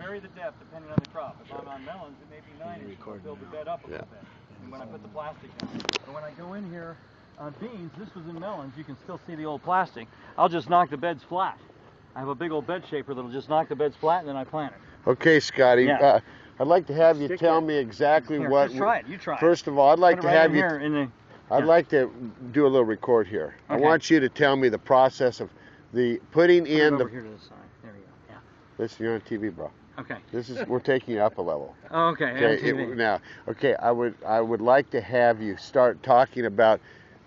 vary the depth depending on the crop. If I'm on melons, it may be 9 inches. I'll build the bed up a little bit. And when I put the plastic down. But when I go in here on beans, this was in melons, you can still see the old plastic. I'll just knock the beds flat. I have a big old bed shaper that'll just knock the beds flat and then I plant it. Okay, Scotty. Yeah. I'd like to have you tell me exactly what. Just try it. You try it. First of all, I'd like to have you. I'd like to do a little record here. Okay. I want you to tell me the process of the putting in the. Over here to the side. There you go. Yeah. Listen, you're on TV, bro. Okay. We're taking you up a level. Oh, okay. Now, okay. I would like to have you start talking about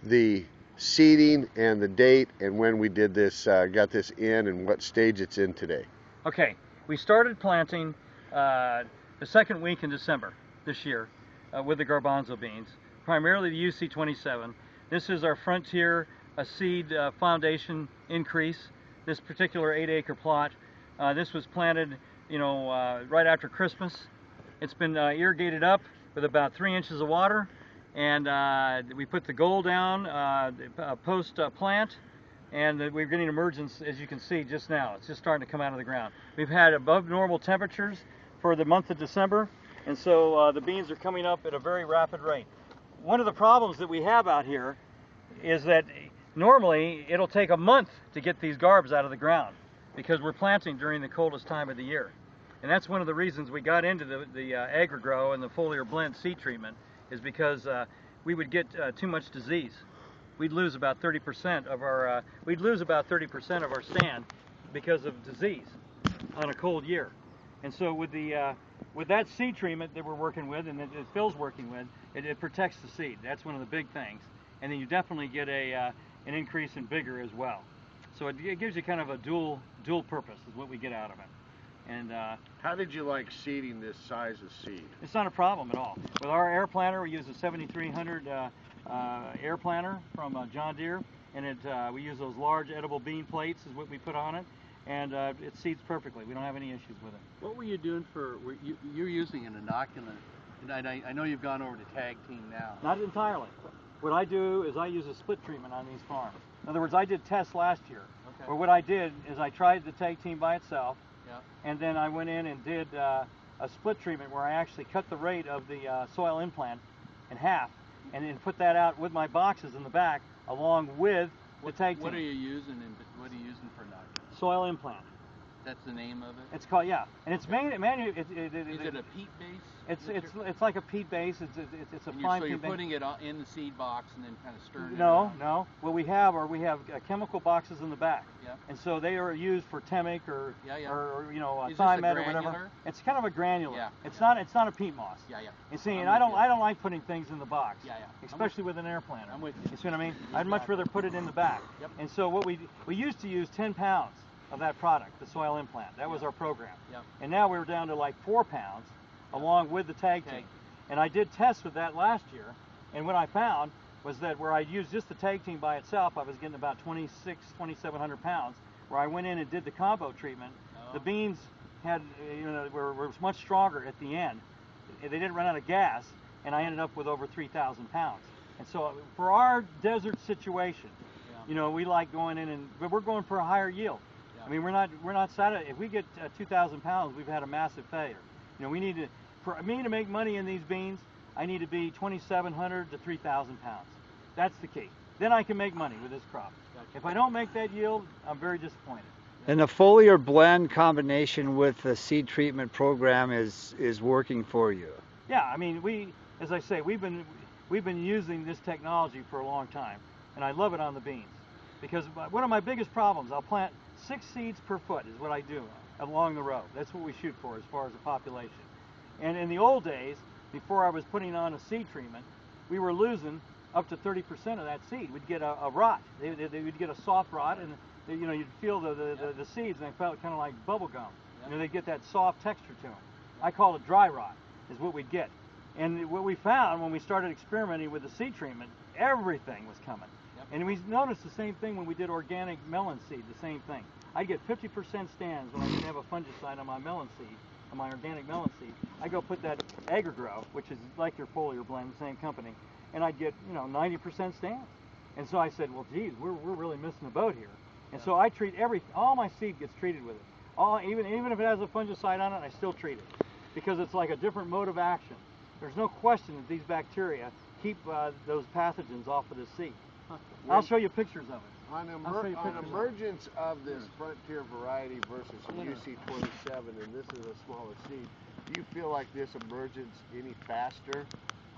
the seeding and the date and when we did this, got this in, and what stage it's in today. Okay. We started planting the second week in December this year with the garbanzo beans, primarily the UC27. This is our Frontier seed foundation increase. This particular 8-acre plot. This was planted, right after Christmas. It's been irrigated up with about 3 inches of water, and we put the gold down post plant, and we're getting emergence, as you can see just now. It's just starting to come out of the ground. We've had above normal temperatures for the month of December, and so the beans are coming up at a very rapid rate. One of the problems that we have out here is that normally it'll take a month to get these garbs out of the ground because we're planting during the coldest time of the year. And that's one of the reasons we got into the AgriGrow and the Foliar blend seed treatment, is because we would get too much disease. We'd lose about 30% of our stand because of disease on a cold year. And so with that seed treatment that we're working with and that Phil's working with, it protects the seed. That's one of the big things. And then you definitely get an increase in vigor as well. So it gives you kind of a dual purpose is what we get out of it. And how did you like seeding this size of seed? It's not a problem at all. With our air planter, we use a 7300 air planter from John Deere, and we use those large edible bean plates is what we put on it, and it seeds perfectly. We don't have any issues with it. What were you doing you're using an inoculant, and I know you've gone over to Tag Team now. Not entirely. What I do is I use a split treatment on these farms. In other words, I did tests last year. Okay. But what I did is I tried the Tag Team by itself, and then I went in and did a split treatment where I actually cut the rate of the soil implant in half, and then put that out with my boxes in the back along with the Tag Team. What are you using? What are you using for inoculant? Soil implant. That's the name of it? It's called, yeah. And it's made, Is it a peat base? It's like a peat base. It's a fine peat base. So you're putting it in the seed box and then kind of stirring it around? No. What we have chemical boxes in the back. Yeah. And so they are used for temic or Is thymet this a or whatever. It's kind of a granular. Yeah. It's not a peat moss. Yeah. And see, and I don't like putting things in the box. Yeah. Especially with an air planter. I'm with you. You see what I mean? I'd much rather put it in the back. Yep. And so what we used to use 10 pounds of that product, the soil implant. That was our program. Yep. And now we're down to like 4 pounds along with the Tag Team. And I did tests with that last year, and what I found was that where I used just the Tag Team by itself, I was getting about 2,700 pounds. Where I went in and did the combo treatment, the beans had, were much stronger at the end. They didn't run out of gas, and I ended up with over 3,000 pounds. And so for our desert situation, we like going in but we're going for a higher yield. I mean, we're not satisfied. If we get 2,000 pounds, we've had a massive failure. We need to, for me to make money in these beans, I need to be 2,700 to 3,000 pounds. That's the key. Then I can make money with this crop. If I don't make that yield, I'm very disappointed. And the foliar blend combination with the seed treatment program is working for you. Yeah, I mean, as I say, we've been using this technology for a long time, and I love it on the beans. Because one of my biggest problems, I'll plant 6 seeds per foot is what I do along the row. That's what we shoot for as far as the population. And in the old days, before I was putting on a seed treatment, we were losing up to 30% of that seed. We'd get a rot. We'd get a soft rot, and you'd feel the seeds, and they felt kind of like bubble gum. They'd get that soft texture to them. I call it dry rot, is what we'd get. And what we found when we started experimenting with the seed treatment, everything was coming. And we noticed the same thing when we did organic melon seed, the same thing. I'd get 50% stands when I didn't have a fungicide on my melon seed, on my organic melon seed. I go put that AgriGrow, which is like your foliar blend, the same company, and I'd get 90% stands. And so I said, well, geez, we're really missing the boat here. And so I treat all my seed gets treated with it. Even if it has a fungicide on it, I still treat it because it's like a different mode of action. There's no question that these bacteria keep those pathogens off of the seed. I'll show you pictures of it. On emergence of this frontier variety versus a UC27, and this is a smaller seed, do you feel like this emergence any faster?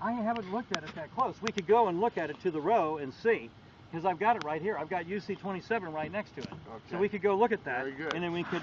I haven't looked at it that close. We could go and look at it to the row and see, because I've got it right here. I've got UC27 right next to it. Okay. So we could go look at that. Very good. And then we could